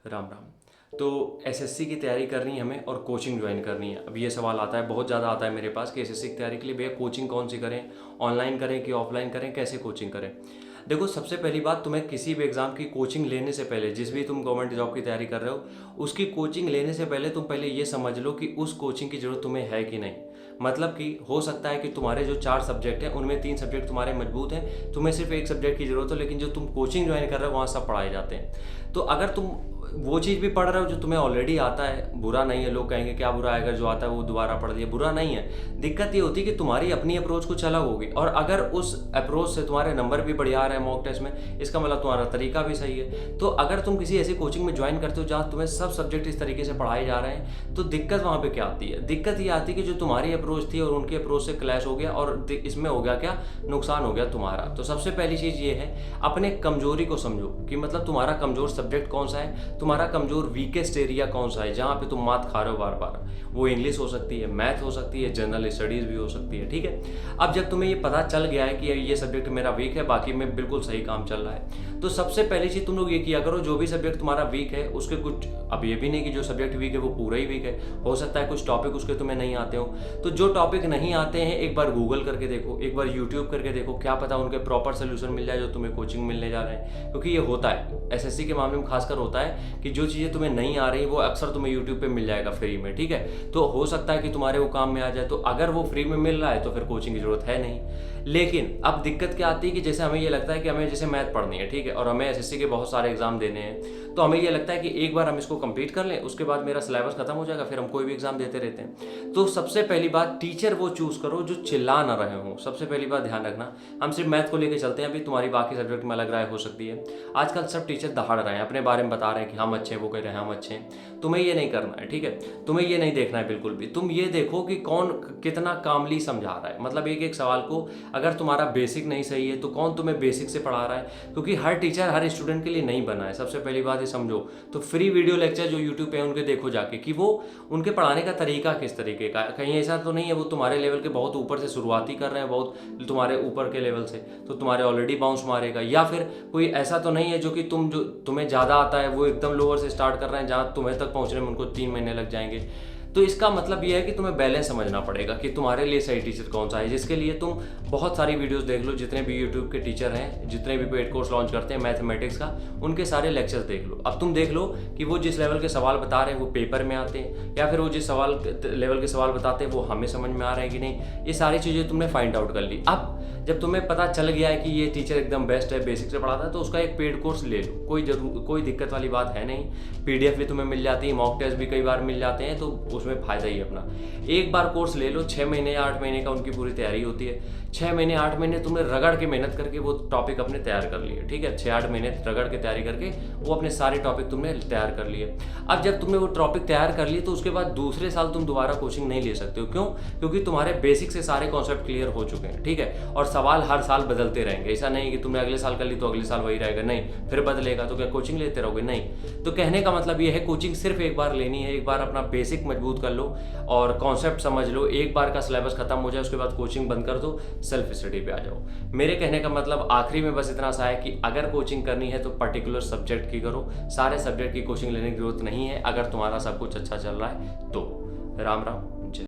राम राम। तो एसएससी की तैयारी करनी है हमें और कोचिंग ज्वाइन करनी है। अब ये सवाल आता है, बहुत ज़्यादा आता है मेरे पास कि एसएससी की तैयारी के लिए भैया कोचिंग कौन सी करें, ऑनलाइन करें कि ऑफलाइन करें, कैसे कोचिंग करें। देखो, सबसे पहली बात, तुम्हें किसी भी एग्ज़ाम की कोचिंग लेने से पहले, जिस भी तुम गवर्नमेंट जॉब की तैयारी कर रहे हो, उसकी कोचिंग लेने से पहले तुम पहले ये समझ लो कि उस कोचिंग की ज़रूरत तुम्हें है कि नहीं। मतलब कि हो सकता है कि तुम्हारे जो 4 सब्जेक्ट हैं उनमें 3 सब्जेक्ट तुम्हारे मजबूत हैं, तुम्हें सिर्फ एक सब्जेक्ट की ज़रूरत हो, लेकिन जो तुम कोचिंग ज्वाइन कर रहे हो वहाँ सब पढ़ाए जाते हैं। तो अगर तुम वो चीज़ भी पढ़ रहे हो जो तुम्हें ऑलरेडी आता है, बुरा नहीं है। लोग कहेंगे क्या बुरा है, अगर जो आता है वो दोबारा पढ़ दिया, बुरा नहीं है। दिक्कत ये होती है कि तुम्हारी अपनी अप्रोच कुछ अलग होगी, और अगर उस अप्रोच से तुम्हारे नंबर भी बढ़िया आ रहे हैं मॉक टेस्ट में, इसका मतलब तुम्हारा तरीका भी सही है। तो अगर तुम किसी ऐसी कोचिंग में ज्वाइन करते हो जहाँ तुम्हें सब सब्जेक्ट इस तरीके से पढ़ाए जा रहे हैं, तो दिक्कत वहाँ पर क्या आती है? दिक्कत ये आती है कि जो तुम्हारी अप्रोच थी और उनकी अप्रोच से क्लैश हो गया, और इसमें हो गया क्या, नुकसान हो गया तुम्हारा। तो सबसे पहली चीज़ ये है, अपने कमजोरी को समझो कि मतलब तुम्हारा कमजोर सब्जेक्ट कौन सा है, तुम्हारा कमजोर वीकेस्ट एरिया कौन सा है, जहाँ पे तुम मात खा रहे हो बार बार। वो इंग्लिश हो सकती है, मैथ हो सकती है, जनरल स्टडीज़ भी हो सकती है। ठीक है, अब जब तुम्हें ये पता चल गया है कि ये सब्जेक्ट मेरा वीक है, बाकी में बिल्कुल सही काम चल रहा है, तो सबसे पहली चीज़ तुम लोग ये किया करो, जो भी सब्जेक्ट तुम्हारा वीक है उसके कुछ, अब ये भी नहीं कि जो सब्जेक्ट वीक है वो पूरा ही वीक है, हो सकता है कुछ टॉपिक उसके तुम्हें नहीं आते हो। तो जो टॉपिक नहीं आते हैं, एक बार गूगल करके देखो, एक बार यूट्यूब करके देखो, क्या पता उनके प्रॉपर सोल्यूशन मिल जाए जो तुम्हें कोचिंग मिलने जा रहे हैं। क्योंकि ये होता है, एसएससी के मामले में खासकर होता है कि जो चीज़ें तुम्हें नहीं आ रही वो अक्सर तुम्हें यूट्यूब पे मिल जाएगा फ्री में। ठीक है, तो हो सकता है कि तुम्हारे वो काम में आ जाए। तो अगर वो फ्री में मिल रहा है तो फिर कोचिंग की जरूरत है नहीं। लेकिन अब दिक्कत क्या आती है कि जैसे हमें ये लगता है कि हमें जैसे मैथ पढ़नी है, ठीक है, और हमें एसएससी के बहुत सारे एग्जाम देने हैं, तो हमें ये लगता है कि एक बार हम इसको कंप्लीट कर लें, उसके बाद मेरा सिलेबस खत्म हो जाएगा, फिर हम कोई भी एग्जाम देते रहते हैं। तो सबसे पहली बात, टीचर वो चूज करो जो चिल्ला ना रहे हो। सबसे पहली बात ध्यान रखना, हम सिर्फ मैथ को लेकर चलते हैं, अभी तुम्हारी बाकी सब्जेक्ट में अलग राय हो सकती है। आजकल सब टीचर दहाड़ रहे हैं, अपने बारे में बता रहे हैं कि हम अच्छे हैं, वो कह रहे हैं हम अच्छे हैं। तुम्हें ये नहीं करना है, ठीक है, तुम्हें ये नहीं देखना है बिल्कुल भी। तुम ये देखो कि कौन कितना कामली समझा रहा है। मतलब एक एक सवाल को, अगर तुम्हारा बेसिक नहीं सही है तो कौन तुम्हें बेसिक से पढ़ा रहा है, क्योंकि हर टीचर हर स्टूडेंट के लिए नहीं बना है। सबसे पहली बात ये समझो। तो फ्री वीडियो लेक्चर जो यूट्यूब पे है उनके देखो जाके कि वो उनके पढ़ाने का तरीका किस तरीके का है। कहीं ऐसा तो नहीं है वो तुम्हारे लेवल के बहुत ऊपर से शुरुआती कर रहे हैं, बहुत तुम्हारे ऊपर के लेवल से, तो तुम्हारे ऑलरेडी बाउंस मारेगा। या फिर कोई ऐसा तो नहीं है जो कि जो तुम्हें ज़्यादा आता है वो एकदम लोअर से स्टार्ट कर रहे हैं, जहाँ तुम्हें तक पहुँचने में उनको 3 महीने लग जाएंगे। तो इसका मतलब ये है कि तुम्हें बैलेंस समझना पड़ेगा कि तुम्हारे लिए सही टीचर कौन सा है, जिसके लिए तुम बहुत सारी वीडियोस देख लो। जितने भी यूट्यूब के टीचर हैं, जितने भी पेड कोर्स लॉन्च करते हैं मैथमेटिक्स का, उनके सारे लेक्चर्स देख लो। अब तुम देख लो कि वो जिस लेवल के सवाल बता रहे हैं वो पेपर में आते हैं, या फिर वो जिस लेवल के सवाल बताते हैं वो हमें समझ में आ रहे हैं कि नहीं। ये सारी चीज़ें तुमने फाइंड आउट कर ली। अब जब तुम्हें पता चल गया है कि ये टीचर एकदम बेस्ट है, बेसिक से पढ़ाता है, तो उसका एक पेड कोर्स ले लो। कोई दिक्कत वाली बात है नहीं। पीडीएफ भी तुम्हें मिल जाती है, मॉक टेस्ट भी कई बार मिल जाते हैं, तो उसमें फ़ायदा ही है अपना। एक बार कोर्स ले लो, 6 महीने या 8 महीने का उनकी पूरी तैयारी होती है। 6 महीने 8 महीने तुमने रगड़ के मेहनत करके वो टॉपिक अपने तैयार कर लिए। ठीक है, 6-8 महीने रगड़ के तैयारी करके वो अपने सारे टॉपिक तुमने तैयार कर लिए। अब जब तुमने वो टॉपिक तैयार कर लिए तो उसके बाद दूसरे साल तुम दोबारा कोचिंग नहीं ले सकते हो। क्यों? क्योंकि तुम्हारे बेसिक से सारे कॉन्सेप्ट क्लियर हो चुके हैं। ठीक है, और सवाल हर साल बदलते रहेंगे। ऐसा नहीं कि तुमने अगले साल कर ली तो अगले साल वही रहेगा, नहीं, फिर बदलेगा। तो क्या कोचिंग लेते रहोगे? नहीं। तो कहने का मतलब ये है, कोचिंग सिर्फ एक बार लेनी है। एक बार अपना बेसिक मजबूत कर लो और कॉन्सेप्ट समझ लो। एक बार का सिलेबस खत्म हो जाए उसके बाद कोचिंग बंद कर दो, सेल्फ स्टडी पे आ जाओ। मेरे कहने का मतलब आखिरी में बस इतना सा है कि अगर कोचिंग करनी है तो पर्टिकुलर सब्जेक्ट की करो। सारे सब्जेक्ट की कोचिंग लेने की जरूरत नहीं है अगर तुम्हारा सब कुछ अच्छा चल रहा है तो। राम राम।